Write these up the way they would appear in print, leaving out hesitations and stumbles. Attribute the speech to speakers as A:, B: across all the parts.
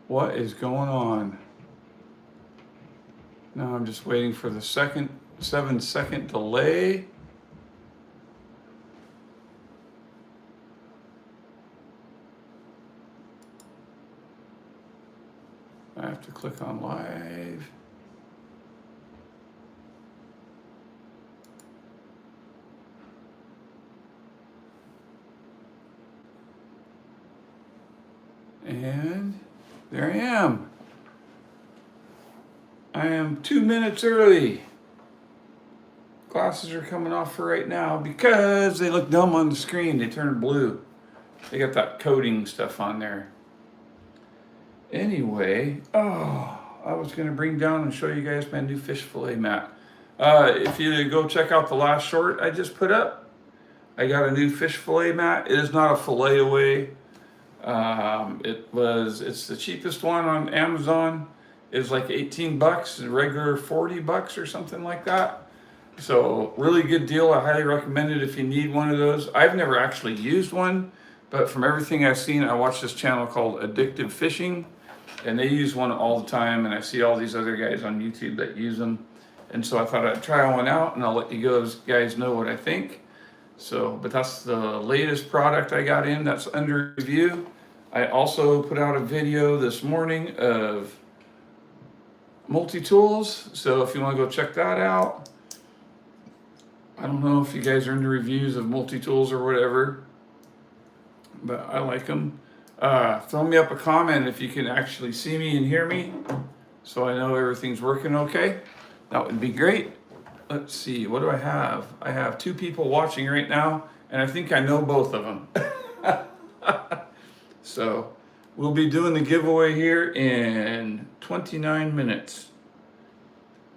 A: What is going on? Now I'm just waiting for the 7-second delay. I have to click on live. And there I am. I am 2 minutes early. Glasses are coming off for right now because they look dumb on the screen. They turn blue. They got that coating stuff on there. Anyway, I was going to bring down and show you guys my new fish fillet mat. If you go check out the last short I just put up, I got a new fish fillet mat. It is not a fillet away. It's the cheapest one on Amazon. It's like 18 bucks, regular 40 bucks or something like that. So really good deal. I highly recommend it if you need one of those. I've never actually used one, but from everything I've seen, I watch this channel called Addictive Fishing, and they use one all the time, and I see all these other guys on YouTube that use them. And so I thought I'd try one out, and I'll let you guys know what I think. So, but that's the latest product I got in that's under review. I also put out a video this morning of multi-tools, so if you want to go check that out. I don't know if you guys are into reviews of multi-tools or whatever, but I like them. Throw me up a comment if you can actually see me and hear me, so I know everything's working okay. That would be great. Let's see, what do I have? I have 2 people watching right now, and I think I know both of them. So we'll be doing the giveaway here in 29 minutes.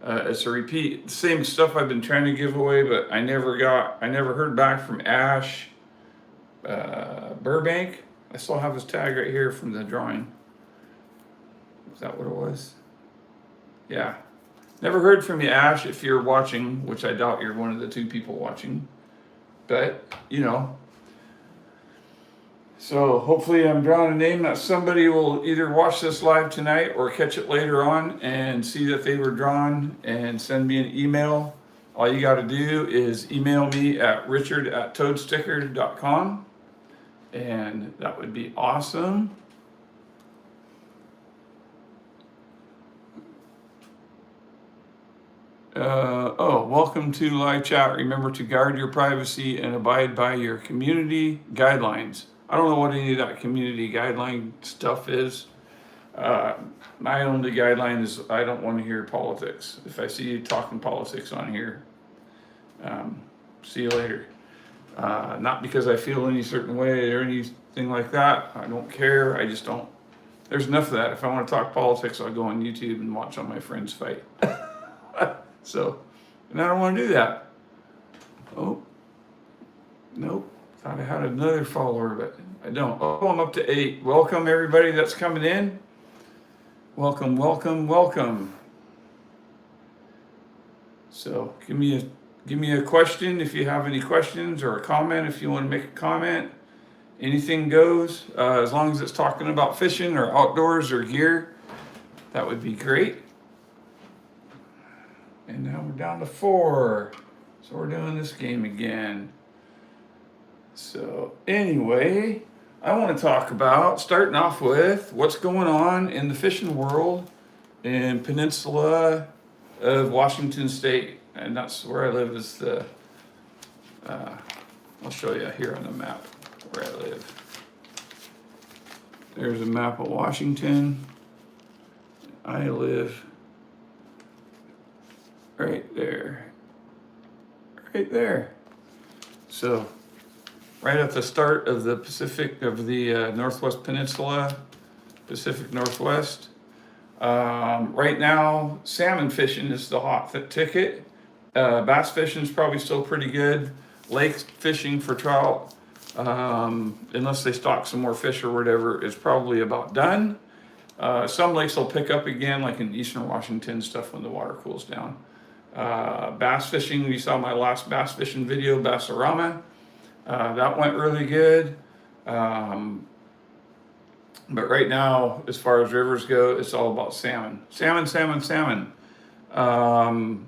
A: It's a repeat, same stuff I've been trying to give away, but I never heard back from Ash Burbank. I still have his tag right here from the drawing. Is that what it was? Yeah. Never heard from you, Ash, if you're watching, which I doubt you're one of the 2 people watching. But, you know. So hopefully I'm drawing a name that somebody will either watch this live tonight or catch it later on and see that they were drawn and send me an email. All you got to do is email me at richard@toadsticker.com, and that would be awesome. Welcome to live chat. Remember to guard your privacy and abide by your community guidelines. I don't know what any of that community guideline stuff is. My only guideline is I don't want to hear politics. If I see you talking politics on here, see you later. Not because I feel any certain way or anything like that. I don't care. I just don't. There's enough of that. If I want to talk politics, I'll go on YouTube and watch all my friends fight. So, and I don't want to do that. Oh, nope. Thought I had another follower, but I don't. Oh, I'm up to 8. Welcome everybody that's coming in. Welcome, welcome, welcome. So give me a question if you have any questions, or a comment if you want to make a comment. Anything goes, as long as it's talking about fishing or outdoors or gear. That would be great. And now we're down to 4. So we're doing this game again. So anyway, I want to talk about, starting off with, what's going on in the fishing world in Peninsula of Washington State. And that's where I live, is the, I'll show you here on the map where I live. There's a map of Washington. I live right there. Right there. So, right at the start of the Northwest Peninsula, Pacific Northwest. Right now, salmon fishing is the hot ticket. Bass fishing is probably still pretty good. Lake fishing for trout, unless they stock some more fish or whatever, is probably about done. Some lakes will pick up again, like in eastern Washington stuff, when the water cools down. Bass fishing, we saw my last bass fishing video, Bassarama. That went really good. But right now, as far as rivers go, it's all about salmon. Salmon, salmon, salmon. Um,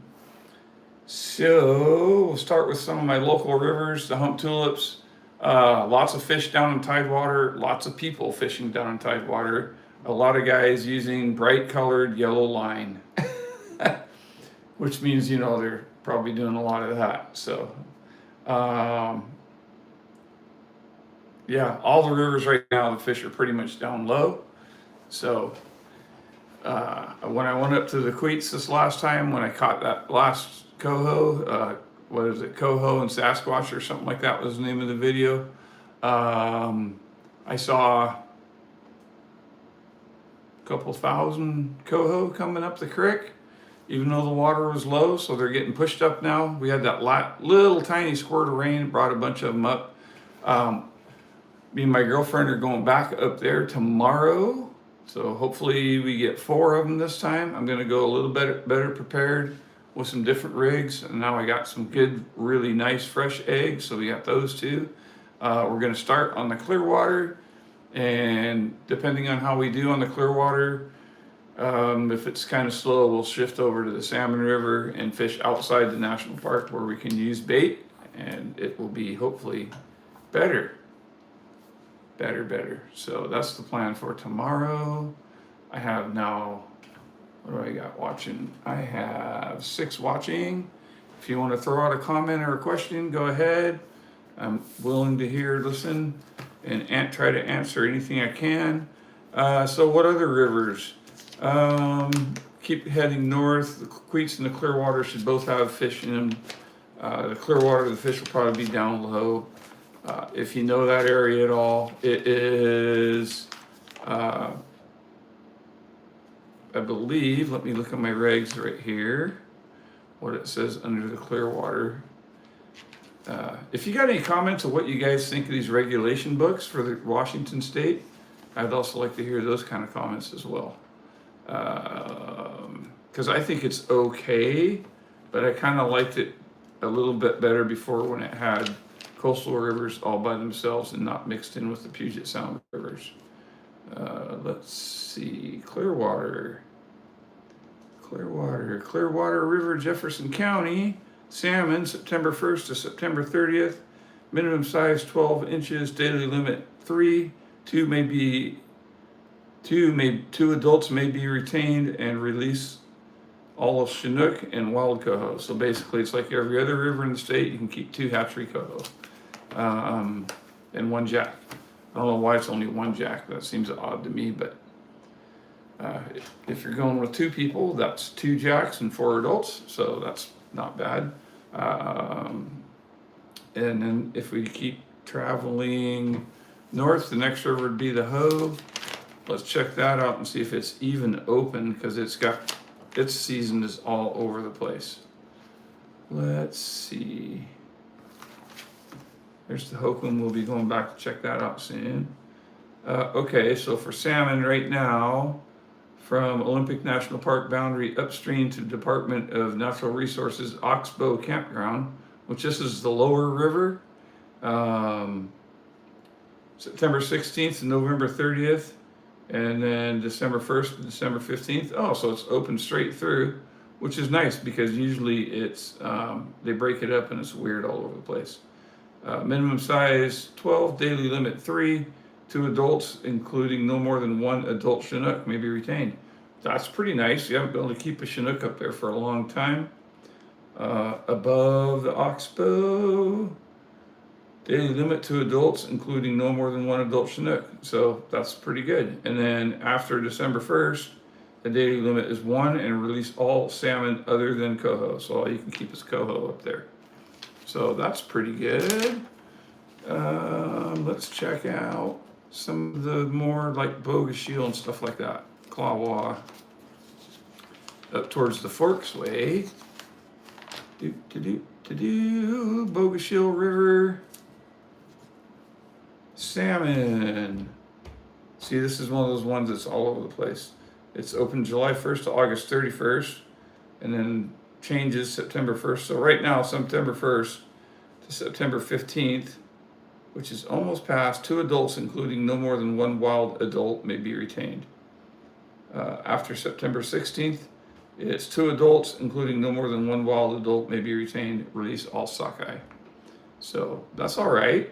A: so we'll start with some of my local rivers, the Hump Tulips. Lots of fish down in Tidewater, lots of people fishing down in Tidewater. A lot of guys using bright colored yellow line, which means, they're probably doing a lot of that. So, um, yeah, all the rivers right now, the fish are pretty much down low. So, when I went up to the Queets this last time, when I caught that last coho, what is it, coho and Sasquatch or something like that was the name of the video. I saw a couple thousand coho coming up the creek, even though the water was low, so they're getting pushed up now. We had that little tiny squirt of rain, brought a bunch of them up. Me and my girlfriend are going back up there tomorrow, so hopefully we get 4 of them this time. I'm gonna go a little better prepared with some different rigs, and now I got some good, really nice fresh eggs, so we got those too. We're gonna start on the Clearwater, and depending on how we do on the Clearwater, if it's kind of slow, we'll shift over to the Salmon River and fish outside the national park where we can use bait, and it will be hopefully better. So that's the plan for tomorrow. I have now, what do I got watching? I have 6 watching. If you want to throw out a comment or a question, go ahead. I'm willing to listen, and try to answer anything I can. So what other rivers? Keep heading north. The Queets and the Clearwater should both have fish in them. The Clearwater, the fish will probably be down low. If you know that area at all, it is, I believe, let me look at my regs right here, what it says under the Clearwater. If you got any comments of what you guys think of these regulation books for the Washington State, I'd also like to hear those kind of comments as well. Because I think it's okay, but I kind of liked it a little bit better before when it had coastal rivers all by themselves and not mixed in with the Puget Sound rivers. Let's see, Clearwater River, Jefferson County, salmon, September 1st to September 30th, minimum size 12 inches, daily limit 3, 2 adults may be retained and release all of Chinook and wild coho. So basically it's like every other river in the state, you can keep 2 hatchery coho. And 1 jack. I don't know why it's only 1 jack. That seems odd to me, but if you're going with 2 people, that's 2 jacks and 4 adults, so that's not bad. And then if we keep traveling north, the next river would be the Hoe. Let's check that out and see if it's even open, because its season is all over the place. Let's see. There's the Hokum. We'll be going back to check that out soon. Okay, so for salmon right now, from Olympic National Park boundary upstream to Department of Natural Resources Oxbow Campground, which this is the lower river, September 16th to November 30th, and then December 1st to December 15th. Oh, so it's open straight through, which is nice because usually it's they break it up and it's weird all over the place. Minimum size 12, daily limit 3, 2 adults, including no more than 1 adult Chinook, may be retained. That's pretty nice. You haven't been able to keep a Chinook up there for a long time. Above the Oxbow, daily limit 2 adults, including no more than 1 adult Chinook. So that's pretty good. And then after December 1st, the daily limit is 1, and release all salmon other than coho. So all you can keep is coho up there. So that's pretty good. Let's check out some of the more like bogus shield and stuff like that. Clawwa. Up towards the Forks way. Bogus Shield River. Salmon. See, this is one of those ones that's all over the place. It's open July 1st to August 31st, and then changes September 1st. So right now, September 1st to September 15th, which is almost past, 2 adults, including no more than 1 wild adult, may be retained. After September 16th, it's 2 adults, including no more than 1 wild adult, may be retained. Release all sockeye. So that's all right.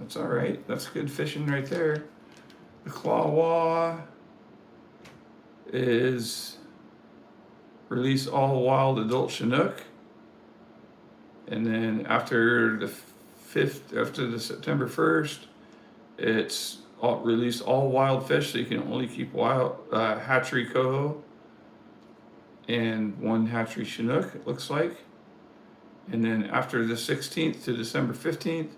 A: That's all right. That's good fishing right there. The clawwa is release all wild adult Chinook. And then after the September 1st, it's release all wild fish, so you can only keep wild hatchery coho and 1 hatchery Chinook, it looks like. And then after the 16th to December 15th,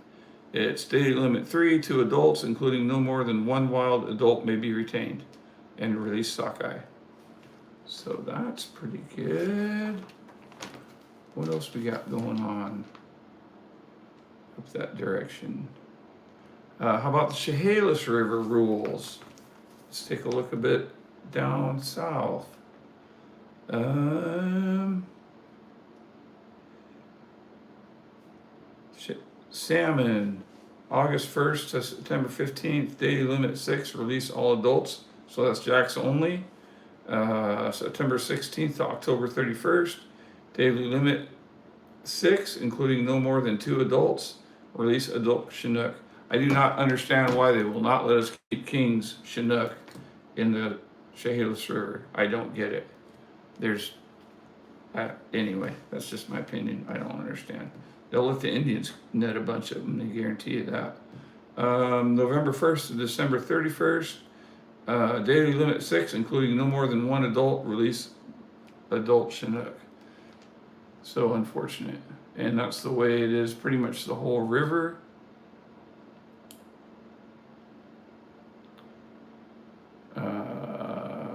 A: it's daily limit 3, 2 adults, including no more than 1 wild adult, may be retained, and release sockeye. So that's pretty good. What else we got going on up that direction? How about the Chehalis River rules? Let's take a look a bit down south. Salmon, August 1st to September 15th, daily limit 6, release all adults. So that's jacks only. September 16th to October 31st, daily limit 6, including no more than 2 adults, release adult Chinook. I do not understand why they will not let us keep King's Chinook in the Chehalis River. I don't get it. Anyway, that's just my opinion. I don't understand. They'll let the Indians net a bunch of them, they guarantee you that. November 1st to December 31st, daily limit 6, including no more than 1 adult, release adult Chinook. So unfortunate. And that's the way it is pretty much the whole river.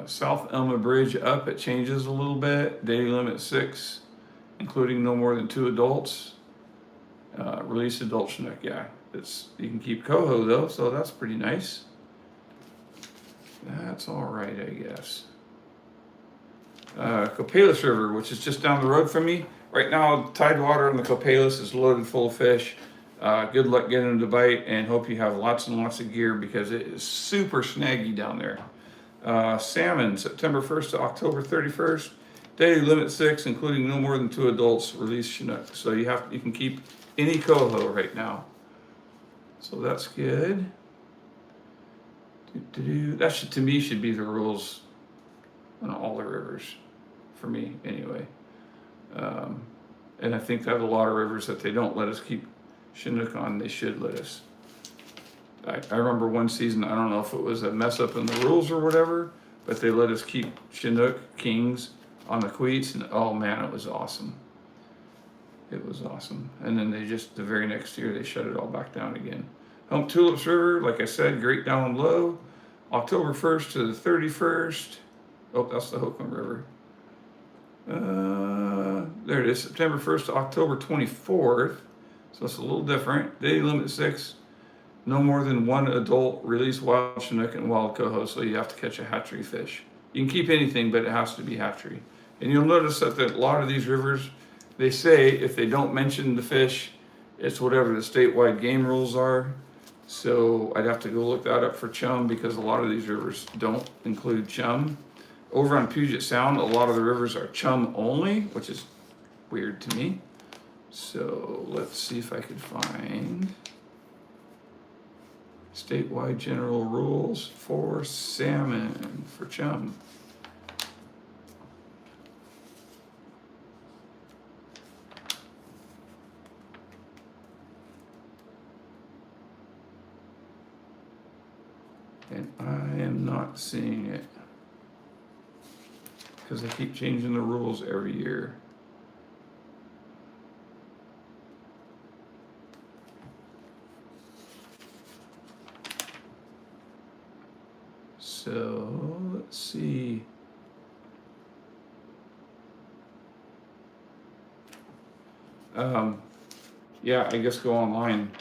A: South Elma Bridge up, it changes a little bit. Daily limit 6, including no more than 2 adults. Release adult Chinook, yeah. You can keep coho though, so that's pretty nice. That's all right, I guess. Copalis River, which is just down the road from me. Right now, tidewater on the Copalis is loaded full of fish. Good luck getting them to bite, and hope you have lots and lots of gear because it is super snaggy down there. Salmon, September 1st to October 31st. Daily limit 6, including no more than 2 adults, release Chinook. So you can keep any coho right now. So that's good. That to me should be the rules on all the rivers, for me anyway. And I think that a lot of rivers that they don't let us keep Chinook on, they should let us. I remember one season, I don't know if it was a mess up in the rules or whatever, but they let us keep Chinook Kings on the queets, and oh man, it was awesome. It was awesome. And then the very next year, they shut it all back down again. Hump Tulips River, like I said, great down low. October 1st to the 31st. Oh, that's the Hokum River. There it is, September 1st to October 24th. So it's a little different. Daily limit 6. No more than 1 adult, release wild Chinook and wild coho, so you have to catch a hatchery fish. You can keep anything, but it has to be hatchery. And you'll notice that a lot of these rivers, they say if they don't mention the fish, it's whatever the statewide game rules are. So I'd have to go look that up for chum, because a lot of these rivers don't include chum. Over on Puget Sound, a lot of the rivers are chum only, which is weird to me. So let's see if I could find statewide general rules for salmon for chum. And I am not seeing it because they keep changing the rules every year. So let's see. Yeah, I guess go online.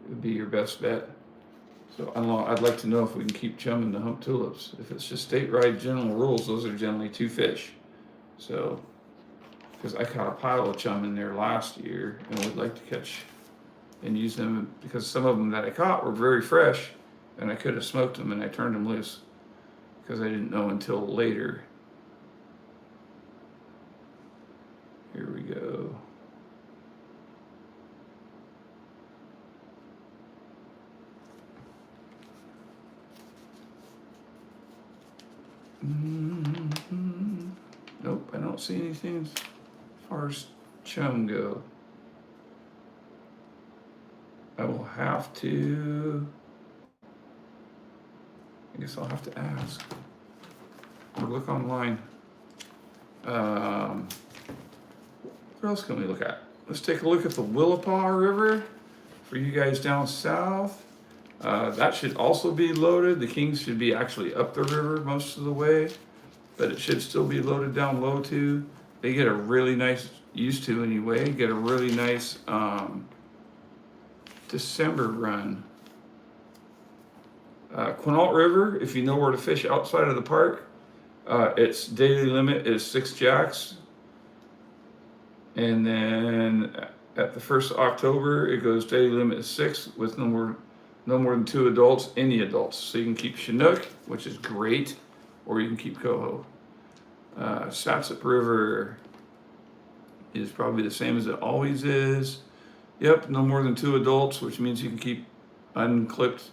A: It would be your best bet. So I don't know, I'd like to know if we can keep chum in the hump tulips. If it's just statewide general rules, those are generally 2 fish. So, because I caught a pile of chum in there last year and would like to catch and use them, because some of them that I caught were very fresh and I could have smoked them, and I turned them loose because I didn't know until later. Here we go. Nope, I don't see anything as far as chum go. I will have to, I guess I'll have to ask or look online. What else can we look at? Let's take a look at the Willapa River for you guys down south. That should also be loaded. The Kings should be actually up the river most of the way, but it should still be loaded down low too. They get a really nice, used to anyway, get a really nice December run. Quinault River, if you know where to fish outside of the park, its daily limit is 6 jacks. And then at the 1st of October, it goes daily limit is 6 with no more than 2 adults, any adults. So you can keep Chinook, which is great, or you can keep coho. Satsip River is probably the same as it always is. Yep, no more than 2 adults, which means you can keep unclipped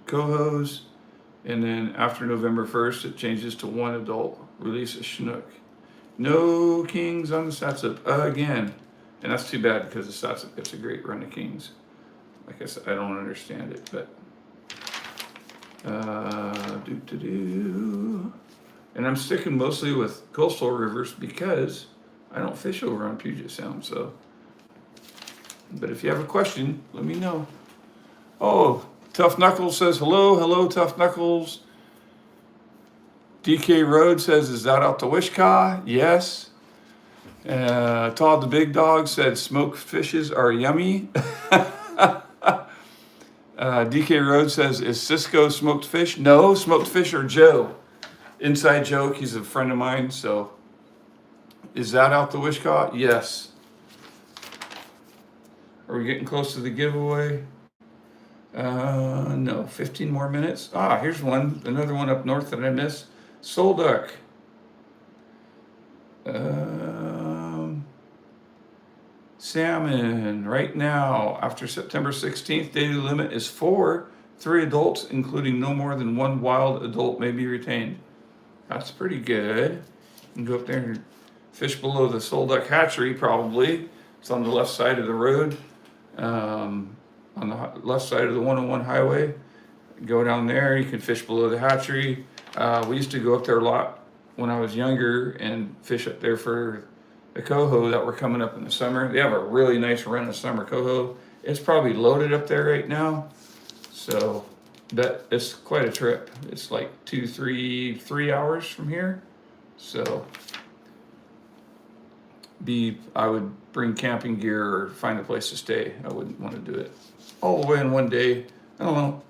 A: cohos. And then after November 1st, it changes to 1 adult, release a Chinook. No kings on the Satsip again. And that's too bad, because the Satsip gets a great run of kings. Like I said, I don't understand it, but and I'm sticking mostly with coastal rivers because I don't fish over on Puget Sound. So, but if you have a question, let me know. Oh, Tough Knuckles says hello, Tough Knuckles. DK Road says, is that out to Wishkah? Yes. Todd the Big Dog said smoked fishes are yummy. DK Road says, is Cisco smoked fish? No, smoked fish are Joe. Inside joke, he's a friend of mine, so. Is that out the Wishkah? Yes. Are we getting close to the giveaway? No, 15 more minutes. Here's one, another one up north that I missed. Soul duck. Salmon, right now, after September 16th, daily limit is 4. 3 adults, including no more than 1 wild adult, may be retained. That's pretty good. You can go up there and fish below the Soul Duck hatchery, probably. It's on the left side of the road, on the left side of the 101 highway. Go down there, you can fish below the hatchery. We used to go up there a lot when I was younger and fish up there for the coho that were coming up in the summer. They have a really nice run of summer coho. It's probably loaded up there right now. So, but it's quite a trip. It's like 3 hours from here. So, I would bring camping gear or find a place to stay. I wouldn't want to do it all the way in one day. I don't know.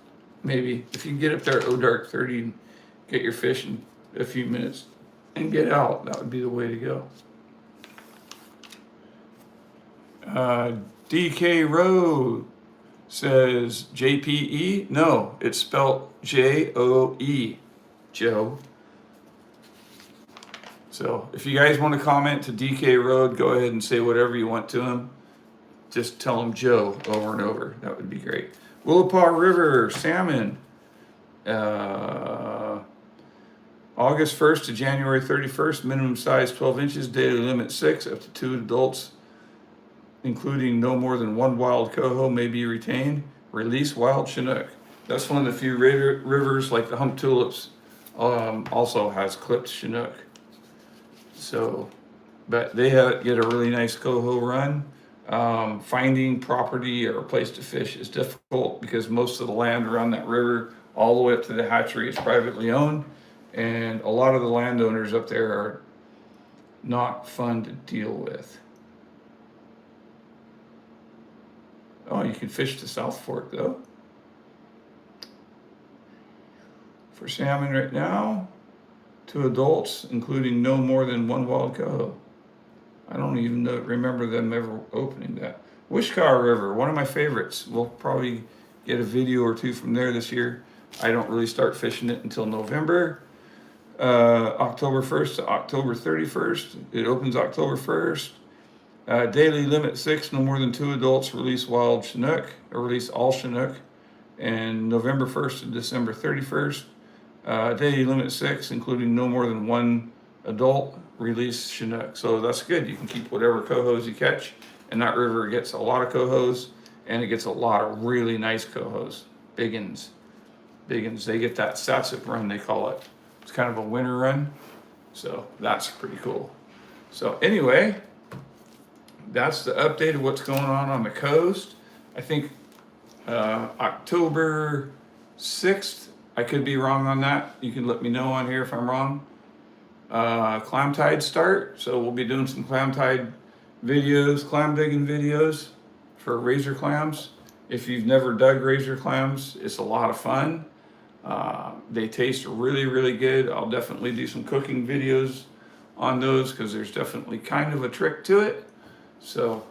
A: Maybe if you can get up there at dark 30, get your fish in a few minutes and get out, that would be the way to go. DK Road says JPE. No, it's spelled JOE, Joe. So if you guys want to comment to DK Road, go ahead and say whatever you want to him. Just tell him Joe over and over. That would be great. Willapa River, salmon. August 1st to January 31st, minimum size 12 inches, daily limit 6, up to 2 adults, including no more than 1 wild coho may be retained. Release wild Chinook. That's one of the few rivers, like the Hump Tulips, also has clipped Chinook. So, but they get a really nice coho run. Finding property or a place to fish is difficult because most of the land around that river, all the way up to the hatchery, is privately owned. And a lot of the landowners up there are not fun to deal with. Oh, you can fish the South Fork though. For salmon right now, 2 adults, including no more than 1 wild coho. I don't even remember them ever opening that. Wishkar River, one of my favorites. We'll probably get a video or two from there this year. I don't really start fishing it until November, October 1st to October 31st. It opens October 1st. Daily limit 6, no more than 2 adults, release wild Chinook, or release all Chinook. And November 1st to December 31st. Daily limit 6, including no more than 1 adult, release Chinook. So that's good. You can keep whatever cohos you catch. And that river gets a lot of cohos, and it gets a lot of really nice cohos. Biggins. They get that Satsuk run, they call it. It's kind of a winter run. So that's pretty cool. So anyway, that's the update of what's going on the coast. I think October 6th, I could be wrong on that. You can let me know on here if I'm wrong. Clam tide start, so we'll be doing some clam tide videos, clam digging videos for razor clams. If you've never dug razor clams, it's a lot of fun. They taste really, really good. I'll definitely do some cooking videos on those because there's definitely kind of a trick to it. So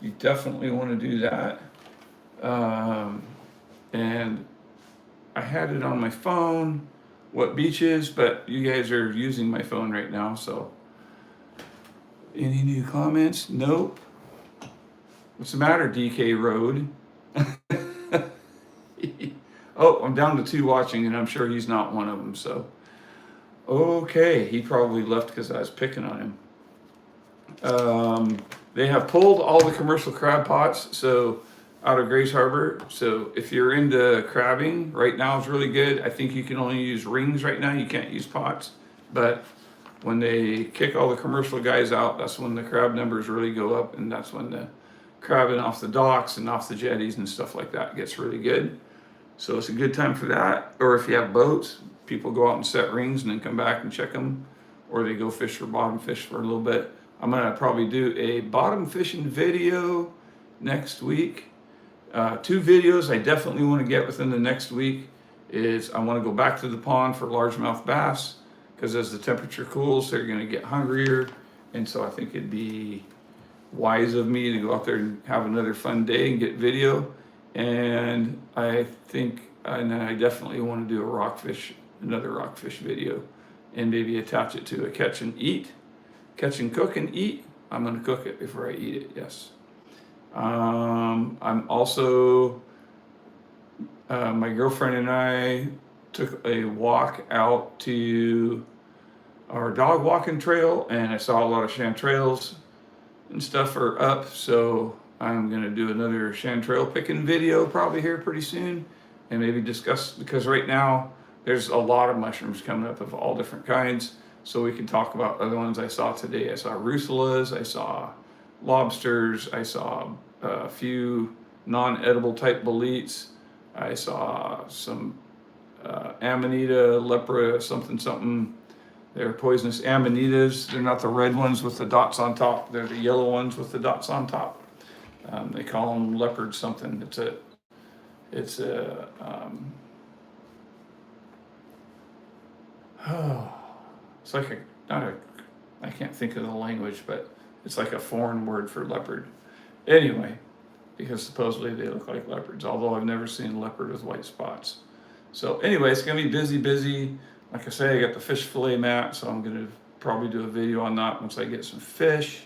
A: you definitely want to do that. And I had it on my phone, what beaches, but you guys are using my phone right now, so. Any new comments? Nope. What's the matter, DK Road? Oh, I'm down to 2 watching, and I'm sure he's not one of them, so. Okay, he probably left because I was picking on him. They have pulled all the commercial crab pots, so out of Grace Harbor. So if you're into crabbing, right now is really good. I think you can only use rings right now. You can't use pots. But when they kick all the commercial guys out, that's when the crab numbers really go up, and that's when the crabbing off the docks and off the jetties and stuff like that gets really good. So it's a good time for that. Or if you have boats, people go out and set rings and then come back and check them, or they go fish for bottom fish for a little bit. I'm gonna probably do a bottom fishing video next week. 2 videos I definitely want to get within the next week is I want to go back to the pond for largemouth bass, because as the temperature cools, they're going to get hungrier, and so I think it'd be wise of me to go out there and have another fun day and get video. And I definitely want to do another rockfish video, and maybe attach it to a catch and cook and eat. I'm going to cook it before I eat it, yes. I'm also, my girlfriend and I took a walk out to our dog walking trail, and I saw a lot of chanterelles and stuff are up, so I'm going to do another chanterelle picking video probably here pretty soon, and maybe discuss, because right now there's a lot of mushrooms coming up of all different kinds, so we can talk about other ones I saw today. I saw russulas, I saw lobsters, I saw a few non-edible type boletes, I saw some Amanita, lepra, something. They're poisonous amanitas. They're not the red ones with the dots on top. They're the yellow ones with the dots on top. They call them leopard something. It's like I can't think of the language, but it's like a foreign word for leopard. Anyway, because supposedly they look like leopards, although I've never seen a leopard with white spots. So anyway, it's gonna be busy. Like I say, I got the fish fillet mat, so I'm gonna probably do a video on that once I get some fish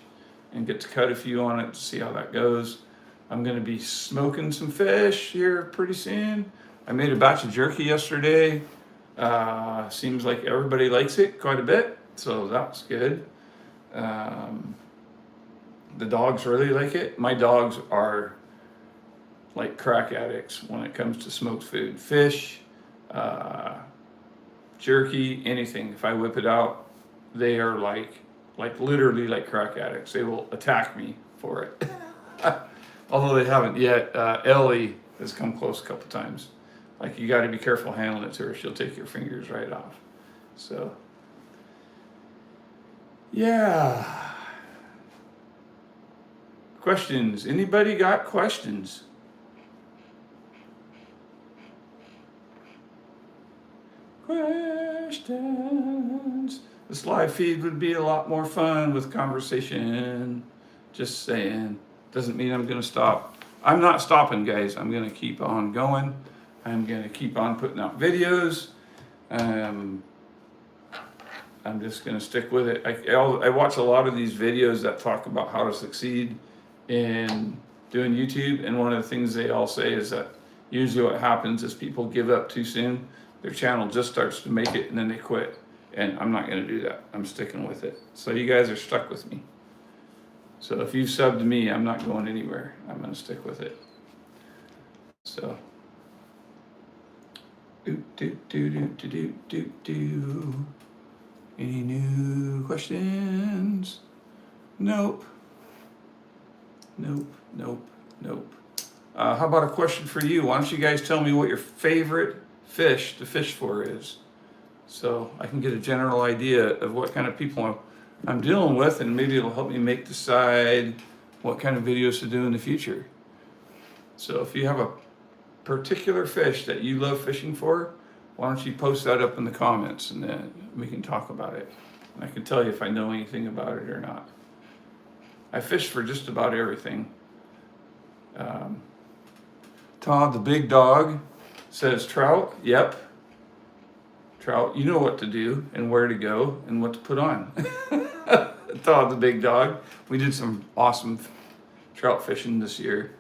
A: and get to cut a few on it to see how that goes. I'm gonna be smoking some fish here pretty soon. I made a batch of jerky yesterday. Seems like everybody likes it quite a bit, so that's good. The dogs really like it. My dogs are like crack addicts when it comes to smoked food. Fish, jerky, anything. If I whip it out, they are like literally like crack addicts. They will attack me for it. Although they haven't yet. Ellie has come close a couple times. Like, you got to be careful handling it to her. She'll take your fingers right off. So, yeah. Questions? Anybody got questions? Questions. This live feed would be a lot more fun with conversation. Just saying. Doesn't mean I'm going to stop. I'm not stopping, guys. I'm going to keep on going. I'm going to keep on putting out videos. I'm just going to stick with it. I watch a lot of these videos that talk about how to succeed in doing YouTube. And one of the things they all say is that usually what happens is people give up too soon. Their channel just starts to make it and then they quit. And I'm not going to do that. I'm sticking with it. So you guys are stuck with me. So if you've subbed to me, I'm not going anywhere. I'm going to stick with it. So. Any new questions? Nope. How about a question for you? Why don't you guys tell me what your favorite fish to fish for is? So I can get a general idea of what kind of people I'm dealing with, and maybe it'll help me decide what kind of videos to do in the future. So if you have a particular fish that you love fishing for, why don't you post that up in the comments, and then we can talk about it. And I can tell you if I know anything about it or not. I fish for just about everything. Todd the big dog says trout. Yep. Trout, you know what to do and where to go and what to put on. Todd the big dog. We did some awesome trout fishing this year.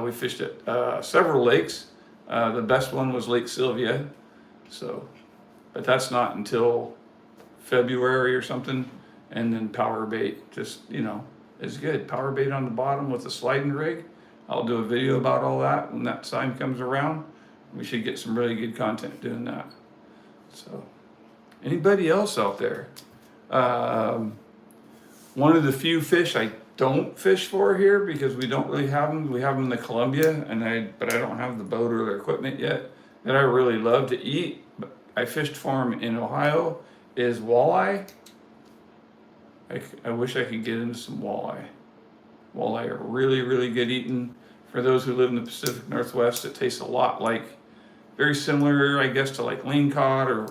A: We fished at several lakes. The best one was Lake Sylvia. So, but that's not until February or something. And then power bait, just, is good. Power bait on the bottom with a sliding rig. I'll do a video about all that when that time comes around. We should get some really good content doing that. So, anybody else out there? One of the few fish I don't fish for here because we don't really have them. We have them in the Columbia, but I don't have the boat or the equipment yet. That I really love to eat. But I fished for them in Ohio. Is walleye. I wish I could get into some walleye. Walleye are really, really good eating. For those who live in the Pacific Northwest, it tastes a lot like, very similar, I guess, to like lane cod or,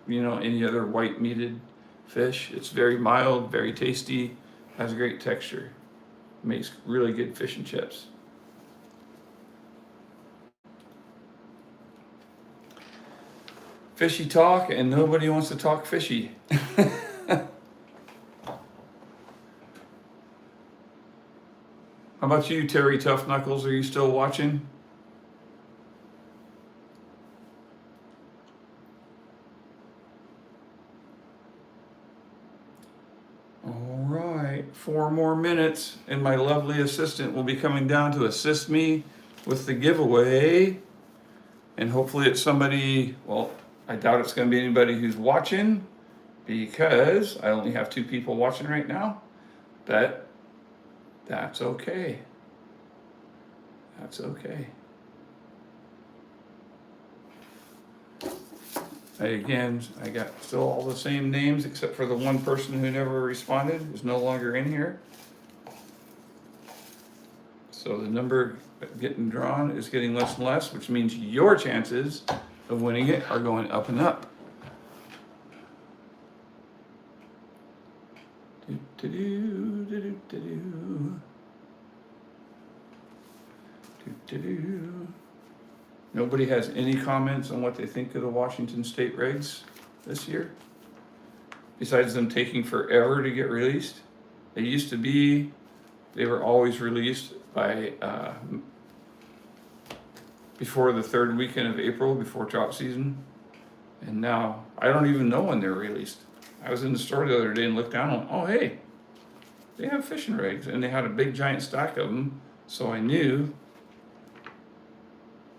A: any other white meated fish. It's very mild, very tasty, has great texture. Makes really good fish and chips. Fishy talk, and nobody wants to talk fishy. How about you, Terry Tough Knuckles? Are you still watching? All right, 4 more minutes, and my lovely assistant will be coming down to assist me with the giveaway. And hopefully it's somebody, well, I doubt it's going to be anybody who's watching because I only have 2 people watching right now, but that's okay. That's okay. I got still all the same names except for the one person who never responded, is no longer in here. So the number getting drawn is getting less and less, which means your chances of winning it are going up and up. Nobody has any comments on what they think of the Washington State regs this year, besides them taking forever to get released. They were always released by before the 3rd weekend of April, before trout season. And now I don't even know when they're released. I was in the store the other day and looked down and went, oh hey, they have fishing rigs, and they had a big giant stack of them, so I knew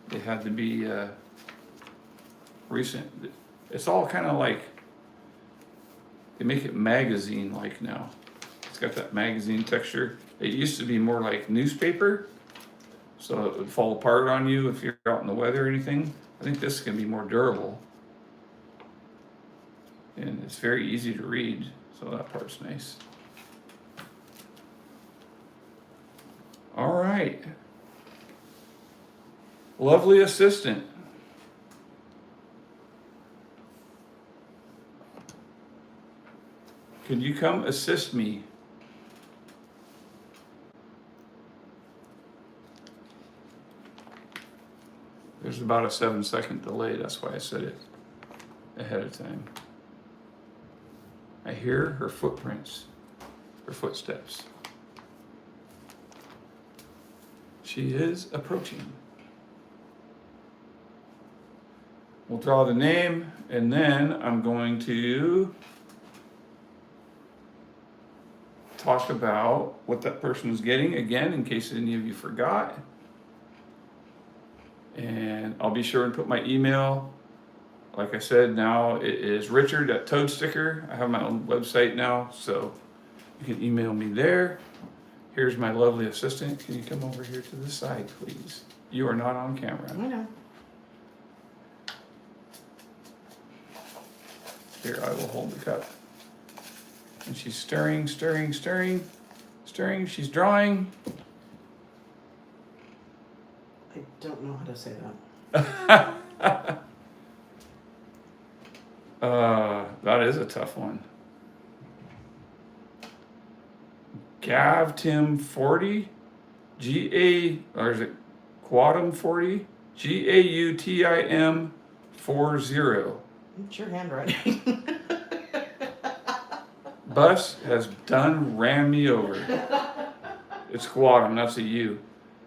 A: they had to be recent. It's all kind of like, they make it magazine-like now. It's got that magazine texture. It used to be more like newspaper, so it would fall apart on you if you're out in the weather or anything. I think this can be more durable. And it's very easy to read, so that part's nice. All right. Lovely assistant. Can you come assist me? There's about a 7-second delay. That's why I said it ahead of time. I hear her footprints, her footsteps. She is approaching. We'll draw the name, and then I'm going to talk about what that person is getting again, in case any of you forgot. And I'll be sure and put my email. Like I said, now it is Richard at Toadsticker. I have my own website now, so you can email me there. Here's my lovely assistant. Can you come over here to the side, please? You are not on camera.
B: I know.
A: Here, I will hold the cup. And she's stirring, stirring, stirring, stirring. She's drawing.
B: I don't know how to say that.
A: That is a tough one. Gavtim 40, or is it Quatum 40? Gautim 40.
B: It's your handwriting.
A: Bus has done ran me over. It's Quatum, that's a U.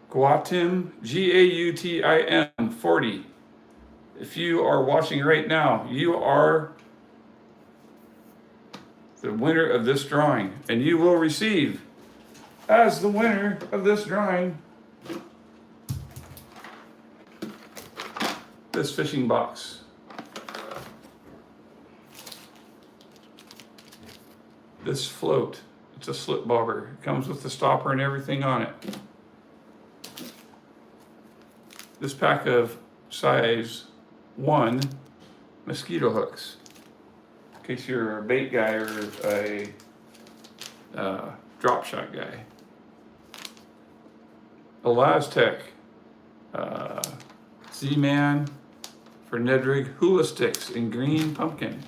A: Gautim, Gautim 40. If you are watching right now, you are the winner of this drawing, and you will receive, as the winner of this drawing, this fishing box. This float. It's a slip bobber. It comes with the stopper and everything on it. This pack of size 1 mosquito hooks, in case you're a bait guy or a drop shot guy. Elastec, Z-Man for Ned Rig hula sticks in green pumpkin.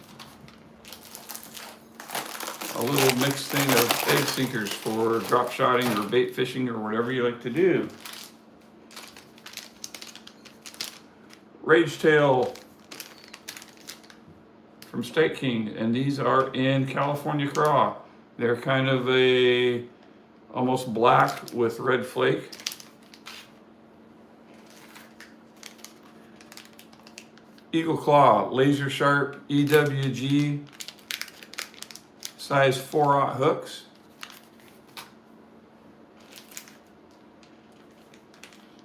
A: A little mixed thing of egg sinkers for drop shotting or bait fishing or whatever you like to do. Rage Tail from Steak King, and these are in California Craw. They're kind of a almost black with red flake. Eagle Claw laser sharp EWG size 4/0 hooks.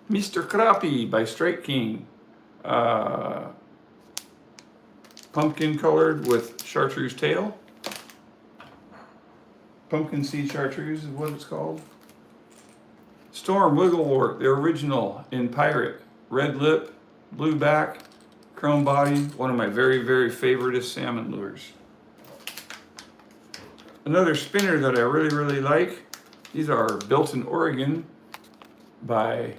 A: Mr. Crappie by Strike King. Pumpkin colored with chartreuse tail. Pumpkin seed chartreuse is what it's called. Storm Wigglewort, the original in pirate. Red lip, blue back, chrome body. One of my very, very favoriteest salmon lures. Another spinner that I really, really like. These are built in Oregon by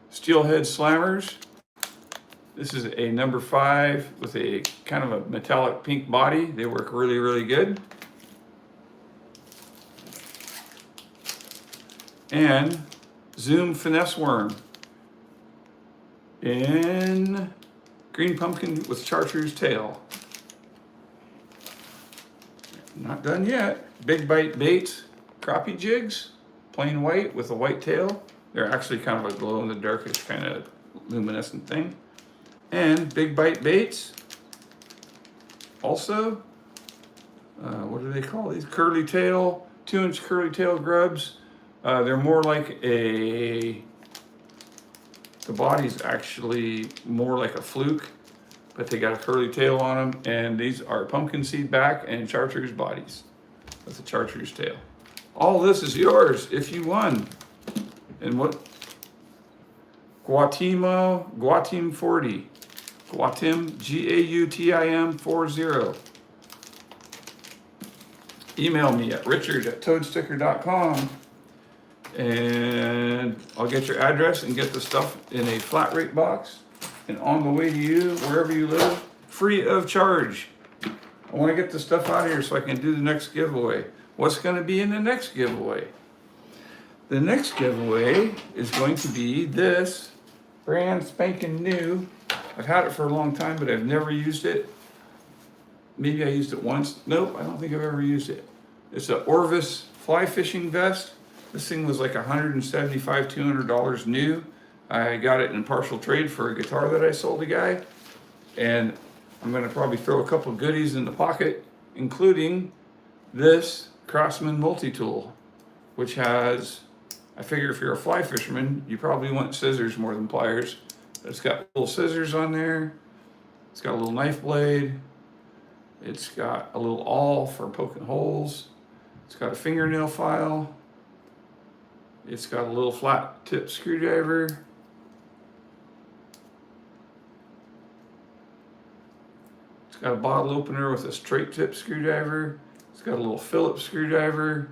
A: Steelhead Slammers. This is a number 5 with a kind of a metallic pink body. They work really, really good. And Zoom Finesse Worm in green pumpkin with chartreuse tail. Not done yet. Big Bite Baits crappie jigs, plain white with a white tail. They're actually kind of a glow in the darkish kind of luminescent thing. And Big Bite Baits, also, what do they call these? Curly tail, 2-inch curly tail grubs. They're more like the body's actually more like a fluke, but they got a curly tail on them. And these are pumpkin seed back and chartreuse bodies with a chartreuse tail. All this is yours if you won. And what? Gautim 40. Gautim, Gautim 40. Email me at richard@toadsticker.com and I'll get your address and get the stuff in a flat rate box and on the way to you, wherever you live, free of charge. I want to get the stuff out of here so I can do the next giveaway. What's going to be in the next giveaway? The next giveaway is going to be this brand spanking new. I've had it for a long time, but I've never used it. Maybe I used it once. Nope, I don't think I've ever used it. It's an Orvis fly fishing vest. This thing was like $175, $200 new. I got it in partial trade for a guitar that I sold a guy. And I'm gonna probably throw a couple goodies in the pocket, including this Craftsman multi-tool, which has, I figure if you're a fly fisherman, you probably want scissors more than pliers. It's got little scissors on there. It's got a little knife blade. It's got a little awl for poking holes. It's got a fingernail file. It's got a little flat tip screwdriver. It's got a bottle opener with a straight tip screwdriver. It's got a little Phillips screwdriver.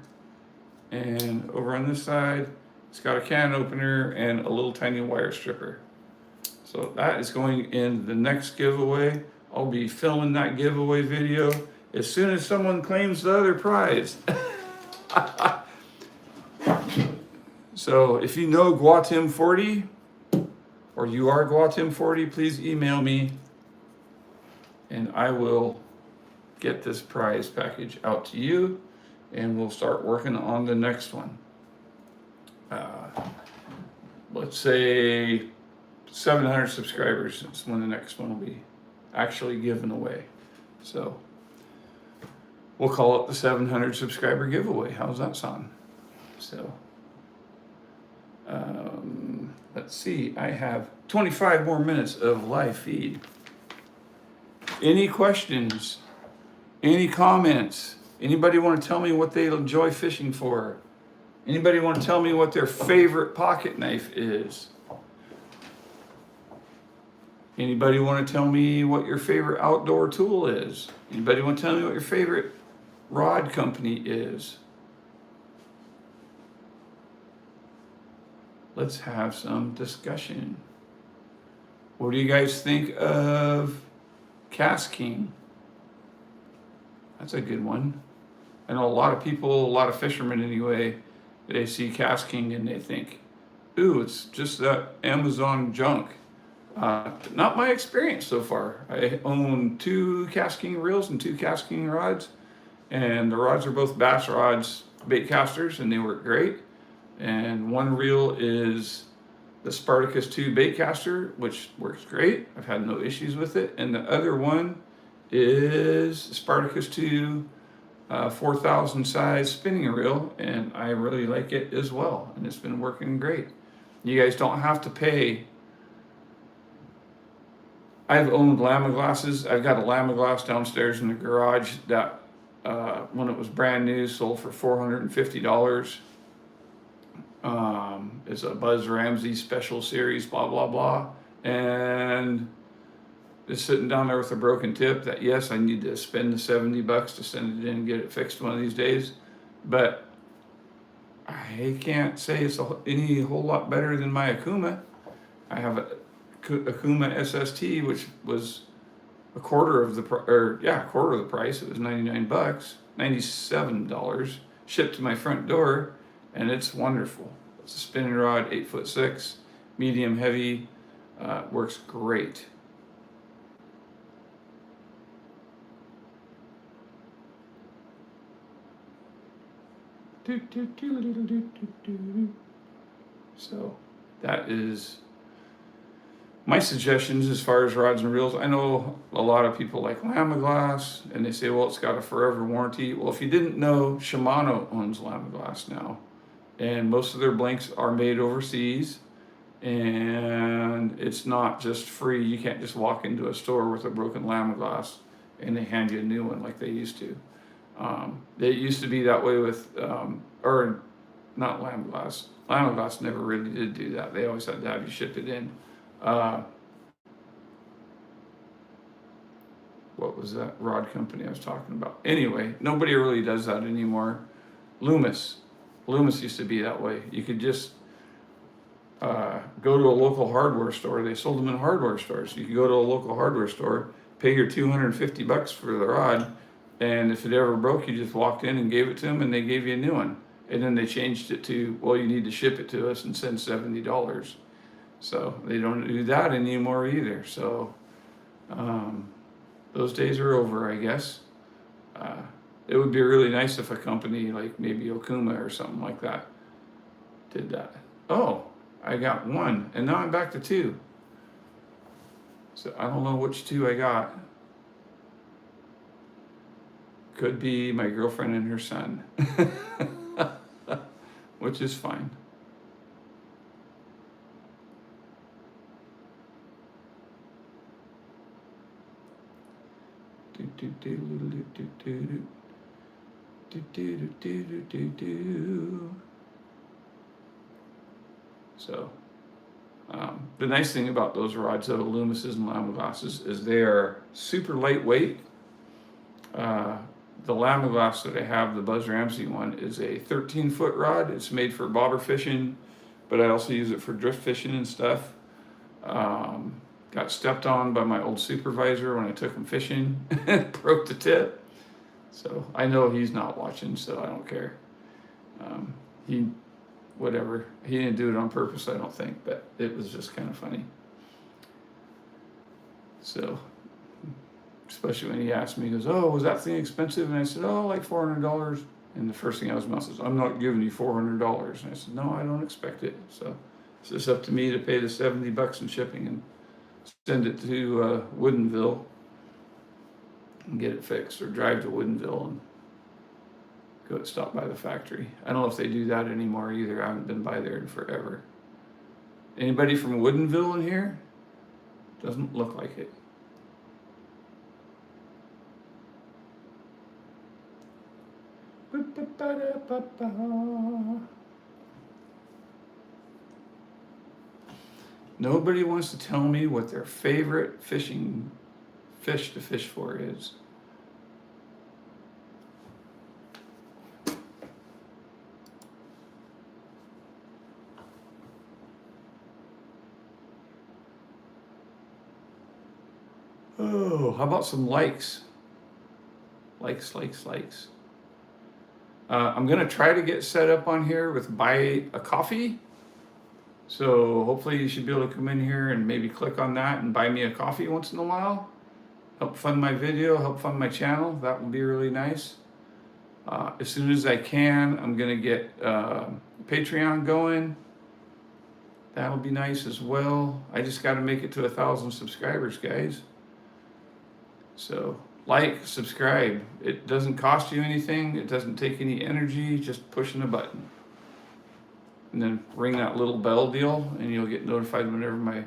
A: And over on this side, it's got a can opener and a little tiny wire stripper. So that is going in the next giveaway. I'll be filming that giveaway video as soon as someone claims the other prize. So if you know Guatim40 or you are Guatim40, please email me and I will get this prize package out to you and we'll start working on the next one. Let's say 700 subscribers is when the next one will be actually given away. So we'll call it the 700 subscriber giveaway. How's that sound? So let's see, I have 25 more minutes of live feed. Any questions? Any comments? Anybody want to tell me what they enjoy fishing for? Anybody want to tell me what their favorite pocket knife is? Anybody want to tell me what your favorite outdoor tool is? Anybody want to tell me what your favorite rod company is? Let's have some discussion. What do you guys think of Cast King? That's a good one. I know a lot of people, a lot of fishermen anyway, they see Cast King and they think, ooh, it's just that Amazon junk. Not my experience so far. I own 2 Cast King reels and 2 Cast King rods, and the rods are both bass rods, bait casters, and they work great. And one reel is the Spartacus 2 bait caster, which works great. I've had no issues with it. And the other one is Spartacus 2 4,000 size spinning reel, and I really like it as well. And it's been working great. You guys don't have to pay. I've owned Lama glasses. I've got a Lama glass downstairs in the garage that when it was brand new sold for $450. It's a Buzz Ramsey special series, blah, blah, blah. And it's sitting down there with a broken tip that, yes, I need to spend the $70 to send it in and get it fixed one of these days. But I can't say it's any whole lot better than my Akuma. I have a Akuma SST, which was a quarter of the price. It was $99, $97, shipped to my front door, and it's wonderful. It's a spinning rod, 8'6", medium heavy, works great. So that is my suggestions as far as rods and reels. I know a lot of people like Lama glass and they say, well, it's got a forever warranty. Well, if you didn't know, Shimano owns Lama glass now, and most of their blanks are made overseas, and it's not just free. You can't just walk into a store with a broken Lama glass and they hand you a new one like they used to. It used to be that way with, or not Lama glass. Lama glass never really did do that. They always had to have you ship it in. What was that rod company I was talking about? Anyway, nobody really does that anymore. Loomis used to be that way. You could just go to a local hardware store. They sold them in hardware stores. You could go to a local hardware store, pay your $250 for the rod, And if it ever broke, you just walked in and gave it to them, and they gave you a new one. And then they changed it to, well, you need to ship it to us and send $70. So they don't do that anymore either. So those days are over, I guess. It would be really nice if a company like maybe Okuma or something like that did that. Oh, I got one, and now I'm back to two. So I don't know which two I got. Could be my girlfriend and her son, which is fine. So the nice thing about those rods of Loomis's and Lamiglasses is they are super lightweight. The Lamiglass that I have, the Buzz Ramsey one, is a 13-foot rod. It's made for bobber fishing, but I also use it for drift fishing and stuff. Got stepped on by my old supervisor when I took him fishing, broke the tip. So I know he's not watching, so I don't care. Whatever. He didn't do it on purpose, I don't think, but it was just kind of funny. So, especially when he asked me, he goes, "Oh, was that thing expensive?" And I said, "Oh, like $400. And the first thing out of his mouth is, "I'm not giving you $400. And I said, "No, I don't expect it." So it's just up to me to pay the $70 in shipping and send it to Woodinville and get it fixed, or drive to Woodinville and go stop by the factory. I don't know if they do that anymore either. I haven't been by there in forever. Anybody from Woodinville in here? Doesn't look like it. Nobody wants to tell me what their favorite fish to fish for is. Oh, how about some likes? Likes. I'm going to try to get set up on here with buy a coffee. So hopefully you should be able to come in here and maybe click on that and buy me a coffee once in a while. Help fund my video, help fund my channel. That would be really nice. As soon as I can, I'm going to get Patreon going. That'll be nice as well. I just got to make it to 1,000 subscribers, guys. So like, subscribe. It doesn't cost you anything. It doesn't take any energy, just pushing a button. And then ring that little bell deal and you'll get notified whenever my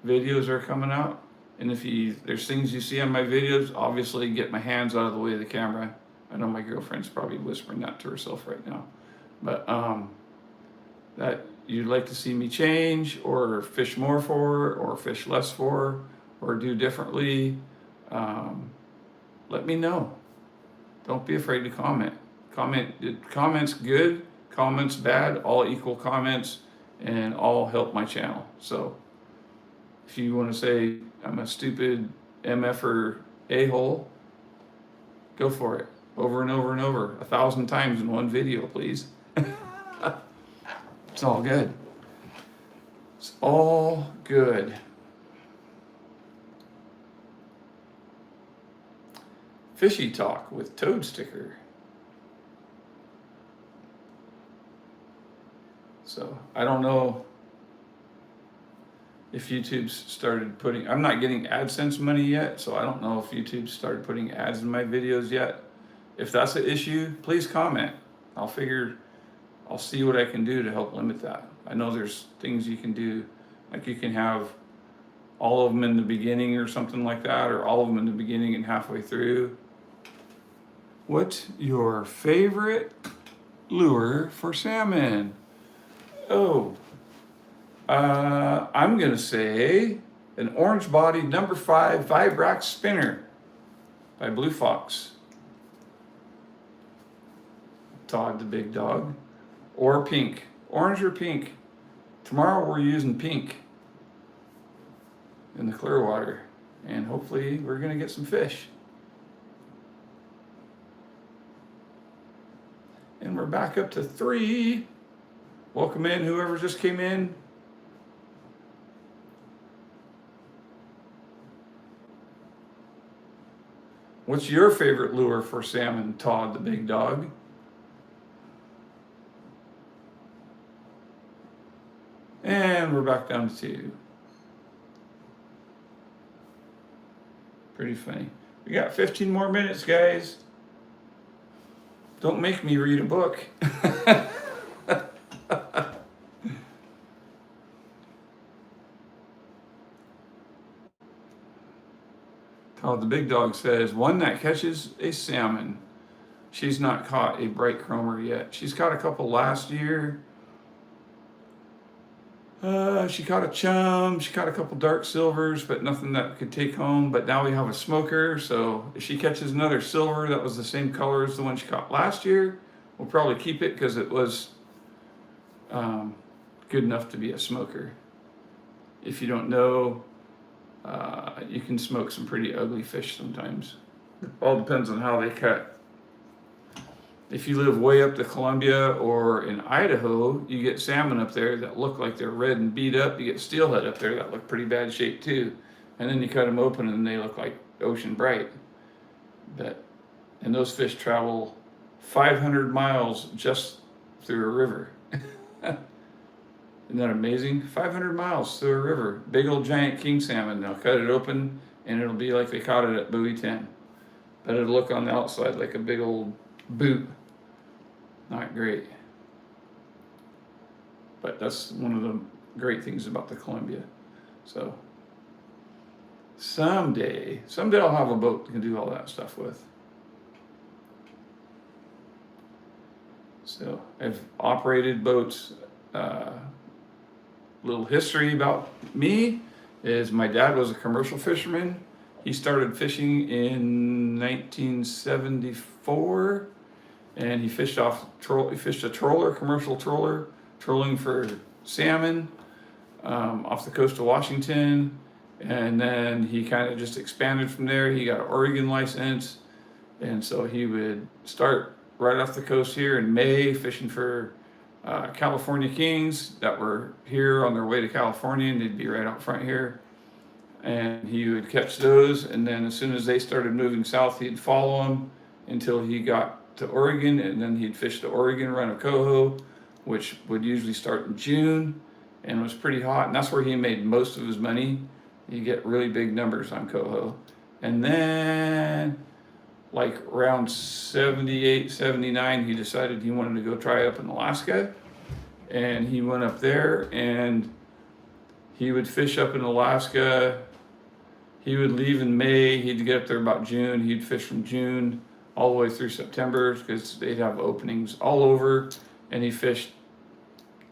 A: videos are coming out. And if there's things you see on my videos, obviously get my hands out of the way of the camera. I know my girlfriend's probably whispering that to herself right now. But that you'd like to see me change or fish more for or fish less for or do differently, let me know. Don't be afraid to comment. Comments good, comments bad, all equal comments and all help my channel. So if you want to say I'm a stupid MF or a-hole, go for it. Over and over and over, 1,000 times in one video, please. It's all good. It's all good. Fishy Talk with Toad Sticker. So I don't know if YouTube's started putting, I'm not getting AdSense money yet, so I don't know if YouTube started putting ads in my videos yet. If that's an issue, please comment. I'll see what I can do to help limit that. I know there's things you can do, like you can have all of them in the beginning or something like that, or all of them in the beginning and halfway through. What's your favorite lure for salmon? Oh, I'm gonna say an orange-bodied number 5 Vibrax spinner by Blue Fox. Todd the big dog. Or pink. Orange or pink. Tomorrow we're using pink in the Clearwater. And hopefully we're gonna get some fish. And we're back up to 3. Welcome in, whoever just came in. What's your favorite lure for salmon, Todd the big dog? And we're back down to 2. Pretty funny. We got 15 more minutes, guys. Don't make me read a book. Todd the big dog says, one that catches a salmon. She's not caught a bright chromer yet. She's caught a couple last year. She caught a chum, she caught a couple dark silvers, but nothing that could take home. But now we have a smoker, so if she catches another silver that was the same color as the one she caught last year, we'll probably keep it because it was good enough to be a smoker. If you don't know, you can smoke some pretty ugly fish sometimes. All depends on how they cut. If you live way up to Columbia or in Idaho, you get salmon up there that look like they're red and beat up. You get steelhead up there that look pretty bad shape too. And then you cut them open and they look like ocean bright. And those fish travel 500 miles just through a river. Isn't that amazing? 500 miles through a river. Big old giant king salmon. They'll cut it open and it'll be like they caught it at buoy 10. But it'll look on the outside like a big old boot. Not great. But that's one of the great things about the Columbia. So someday I'll have a boat that can do all that stuff with. So I've operated boats. Little history about me is my dad was a commercial fisherman. He started fishing in 1974, and he fished a troller, commercial troller, trolling for salmon off the coast of Washington. And then he kind of just expanded from there. He got an Oregon license, and so he would start right off the coast here in May, fishing for California kings that were here on their way to California, and they'd be right out front here. And he would catch those, and then as soon as they started moving south, he'd follow them until he got to Oregon, and then he'd fish the Oregon run of coho, which would usually start in June, and was pretty hot, and that's where he made most of his money. You get really big numbers on coho. And then like around 78, 79, he decided he wanted to go try up in Alaska. And he went up there and he would fish up in Alaska. He would leave in May. He'd get up there about June. He'd fish from June all the way through September because they'd have openings all over. And he fished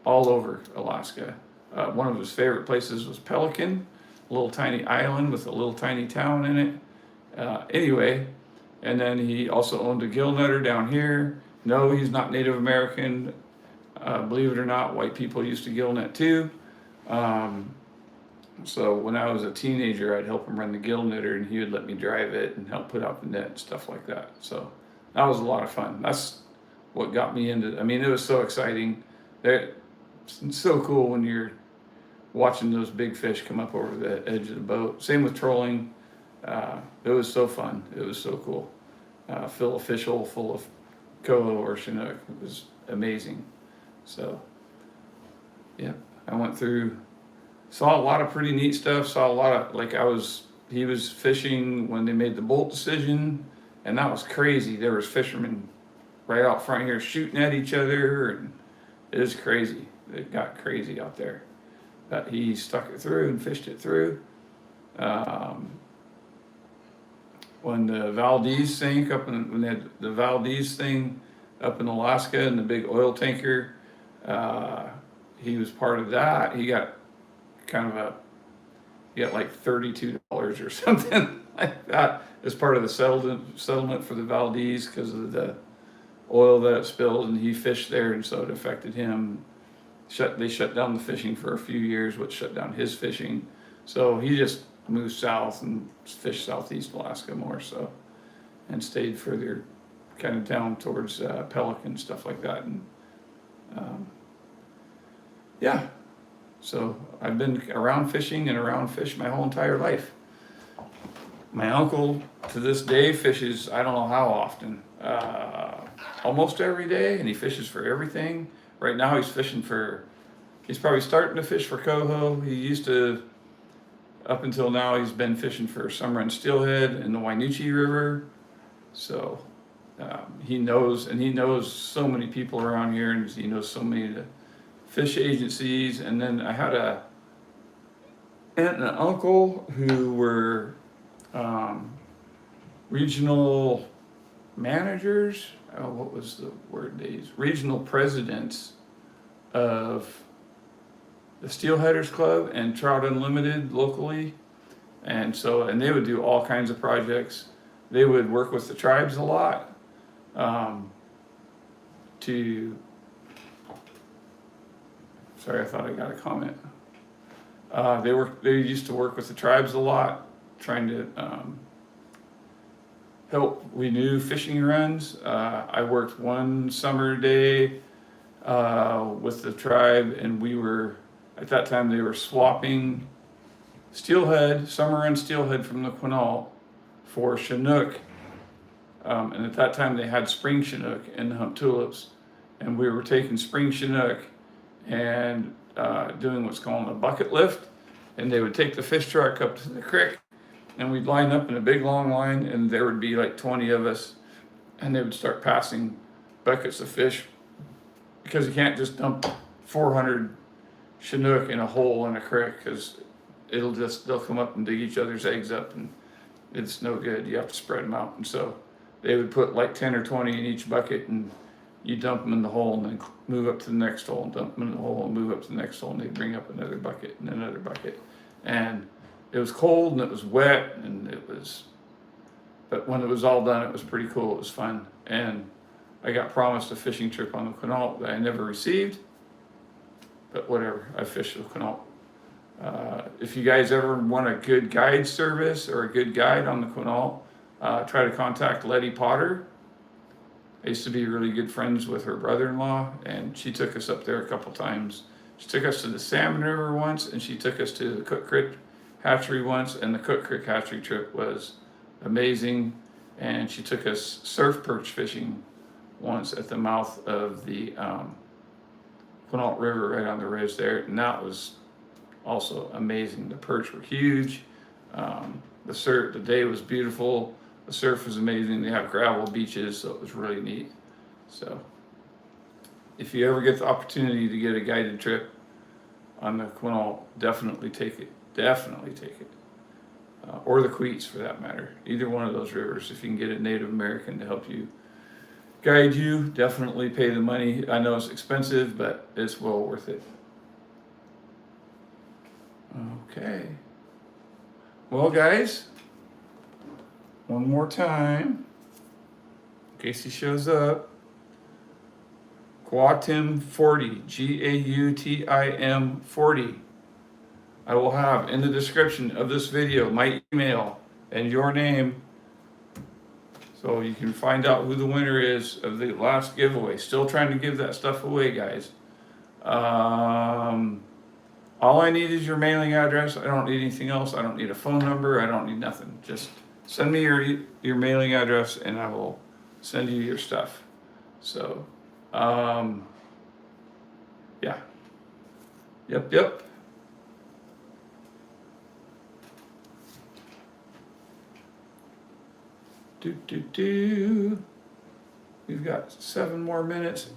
A: all over Alaska. One of his favorite places was Pelican, a little tiny island with a little tiny town in it. Anyway, and then he also owned a gill nutter down here. No, he's not Native American. Believe it or not, white people used to gill net too. So when I was a teenager, I'd help him run the gill knitter, and he would let me drive it and help put out the net and stuff like that. So that was a lot of fun. That's what got me into. I mean, it was so exciting. It's so cool when you're watching those big fish come up over the edge of the boat. Same with trolling. It was so fun. It was so cool. Fill a fish hole full of coho or chinook. It was amazing. So, yeah, I went through, saw a lot of pretty neat stuff. Saw a lot of, he was fishing when they made the bolt decision, and that was crazy. There was fishermen right out front here shooting at each other, and it was crazy. It got crazy out there. But he stuck it through and fished it through. When the Valdez sank when they had the Valdez thing up in Alaska and the big oil tanker, he was part of that. He got like $32 or something like that as part of the settlement for the Valdez because of the oil that it spilled, and he fished there, and so it affected him. They shut down the fishing for a few years, which shut down his fishing. So he just moved south and fished southeast Alaska more so, and stayed further kind of down towards Pelican, stuff like that. And yeah, so I've been around fishing and around fish my whole entire life. My uncle, to this day, fishes, I don't know how often, almost every day, and he fishes for everything. Right now he's probably starting to fish for coho. He used to, up until now, he's been fishing for summer and steelhead in the Wainuchi River. So he knows so many people around here, and he knows so many of the fish agencies. And then I had a aunt and an uncle who were regional managers. Oh, what was the word they used? Regional presidents of the Steelheaders Club and Trout Unlimited locally. And they would do all kinds of projects. They would work with the tribes a lot sorry, I thought I got a comment. They used to work with the tribes a lot, trying to help renew fishing runs. I worked one summer day with the tribe, and we were, at that time they were swapping steelhead, summer run steelhead from the Quinault for Chinook. And at that time they had spring Chinook in the hump tulips, and we were taking spring Chinook and doing what's called a bucket lift, and they would take the fish truck up to the creek, and we'd line up in a big long line, and there would be like 20 of us, and they would start passing buckets of fish, because you can't just dump 400 Chinook in a hole in a creek, because they'll come up and dig each other's eggs up, and it's no good. You have to spread them out. And so they would put like 10 or 20 in each bucket, and you dump them in the hole and then move up to the next hole, and dump them in the hole and move up to the next hole, and they'd bring up another bucket and another bucket. And it was cold and it was wet, but when it was all done, it was pretty cool. It was fun. And I got promised a fishing trip on the Quinault that I never received, but whatever, I fished the Quinault. If you guys ever want a good guide service or a good guide on the Quinault, try to contact Letty Potter. I used to be really good friends with her brother-in-law, and she took us up there a couple times. She took us to the Salmon River once, and she took us to the Cook Creek Hatchery once, and the Cook Creek Hatchery trip was amazing. And she took us surf perch fishing once at the mouth of the Quinault River right on the ridge there, and that was also amazing. The perch were huge. The day was beautiful. The surf was amazing. They have gravel beaches, so it was really neat. So if you ever get the opportunity to get a guided trip on the Quinault, definitely take it. Definitely take it. Or the Queets, for that matter. Either one of those rivers. If you can get a Native American to help you guide you, definitely pay the money. I know it's expensive, but it's well worth it. Okay. Well, guys, one more time, in case he shows up. Gautim 40, Gautim 40. I will have in the description of this video my email and your name, so you can find out who the winner is of the last giveaway. Still trying to give that stuff away, guys. All I need is your mailing address. I don't need anything else. I don't need a phone number. I don't need nothing. Just send me your mailing address, and I will send you your stuff. So, yeah. Yep. We've got 7 more minutes,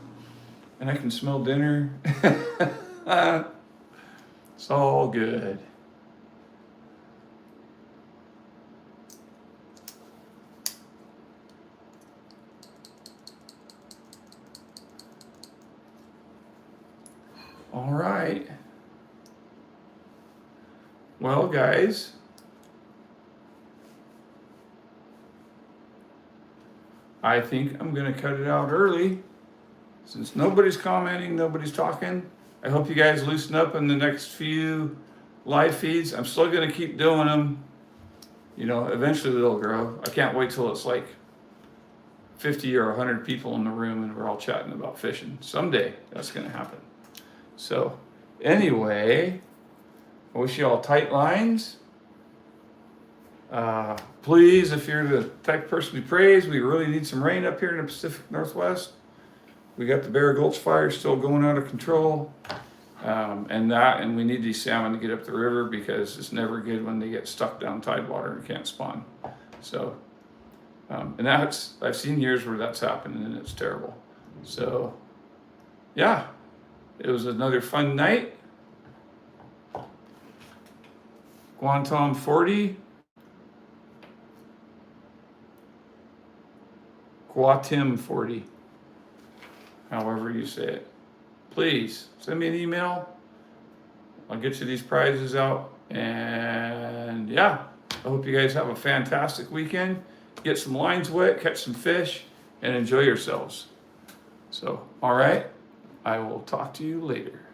A: and I can smell dinner. It's all good. All right. Well, guys, I think I'm going to cut it out early. Since nobody's commenting, nobody's talking, I hope you guys loosen up in the next few live feeds. I'm still going to keep doing them. You know, eventually they'll grow. I can't wait till it's like 50 or 100 people in the room and we're all chatting about fishing. Someday that's going to happen. So anyway, I wish you all tight lines. Please, if you're the type of person we praise, we really need some rain up here in the Pacific Northwest. We got the Bear Gulch fire still going out of control. And we need these salmon to get up the river because it's never good when they get stuck down tidewater and can't spawn. So, and I've seen years where that's happened and it's terrible. So, yeah, it was another fun night. Guantom 40. Guatim 40. However you say it. Please send me an email. I'll get you these prizes out. And yeah, I hope you guys have a fantastic weekend. Get some lines wet, catch some fish, and enjoy yourselves. So, all right, I will talk to you later.